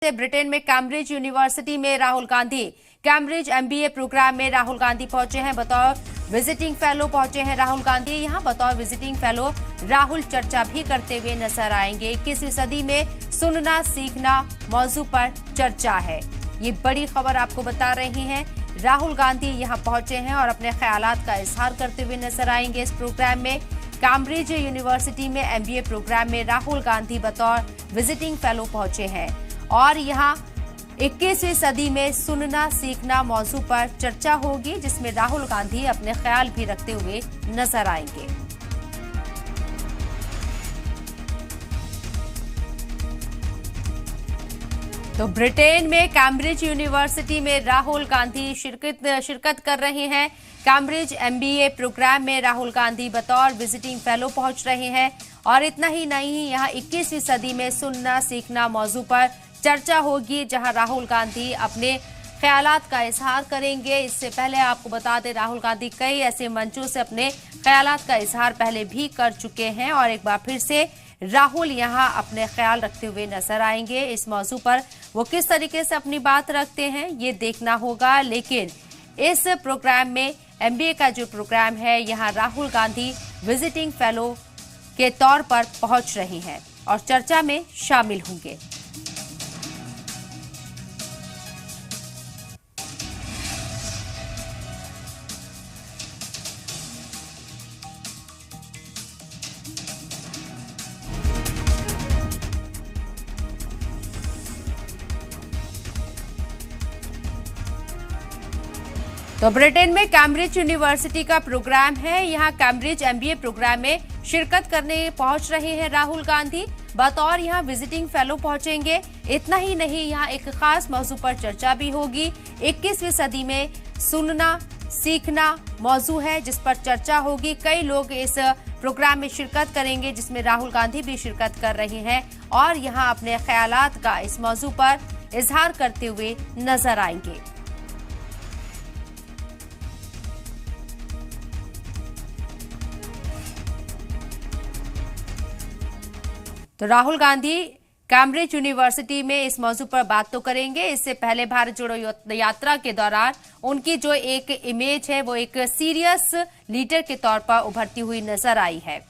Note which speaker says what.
Speaker 1: से ब्रिटेन में Cambridge University में Rahul Gandhi Cambridge MBA program में राहुल गांधी पहुंचे हैं। बतौर विजिटिंग फेलो पहुंचे हैं राहुल गांधी। यहां बतौर विजिटिंग फेलो राहुल चर्चा भी करते हुए नजर आएंगे। 21वीं सदी में सुनना सीखना मौजू पर चर्चा है। ये बड़ी खबर आपको बता रही हैं। राहुल गांधी यहां पहुंचे हैं और अपने ख्यालात का इजहार करते हुए नजर आएंगे। इस प्रोग्राम में कैम्ब्रिज यूनिवर्सिटी में एमबीए प्रोग्राम में राहुल गांधी बतौर विजिटिंग फेलो पहुंचे हैं और यहां 21वीं सदी में सुनना सीखना मौजू पर चर्चा होगी, जिसमें राहुल गांधी अपने ख्याल भी रखते हुए नजर आएंगे। तो ब्रिटेन में कैम्ब्रिज यूनिवर्सिटी में राहुल गांधी शिरकत कर रहे हैं। कैम्ब्रिज एमबीए प्रोग्राम में राहुल गांधी बतौर विजिटिंग फेलो पहुंच रहे हैं और इतना ही नहीं, यहां 21वीं सदी में सुनना सीखना मौजू पर चर्चा होगी, जहां राहुल गांधी अपने ख्यालात का इजहार करेंगे। इससे पहले आपको बता दें, राहुल गांधी कई ऐसे मंचों से अपने ख्यालात का इजहार पहले भी कर चुके हैं और एक बार फिर से राहुल यहां अपने ख्याल रखते हुए नजर आएंगे। इस मौजू पर वो किस तरीके से अपनी बात रखते हैं ये देखना होगा, लेकिन इस प्रोग्राम में एमबीए का जो प्रोग्राम है, यहां राहुल गांधी विजिटिंग फेलो के तौर पर पहुंच रहे हैं और चर्चा में शामिल होंगे। तो ब्रिटेन में कैम्ब्रिज यूनिवर्सिटी का प्रोग्राम है। यहां कैम्ब्रिज एमबीए प्रोग्राम में शिरकत करने पहुंच रहे हैं राहुल गांधी। बतौर यहां विजिटिंग फेलो पहुंचेंगे। इतना ही नहीं, यहां एक खास मौजू पर चर्चा भी होगी। 21वीं सदी में सुनना सीखना मौजू है, जिस पर चर्चा होगी। कई लोग इस प्रोग्राम में शिरकत करेंगे, जिसमें राहुल गांधी भी शिरकत कर रहे हैं और यहां अपने ख्यालात का इस मौजू पर इजहार करते हुए नजर आएंगे। तो राहुल गांधी कैम्ब्रिज यूनिवर्सिटी में इस मौजू पर बात तो करेंगे। इससे पहले भारत जोड़ो यात्रा के दौरान उनकी जो एक इमेज है, वो एक सीरियस लीडर के तौर पर उभरती हुई नजर आई है।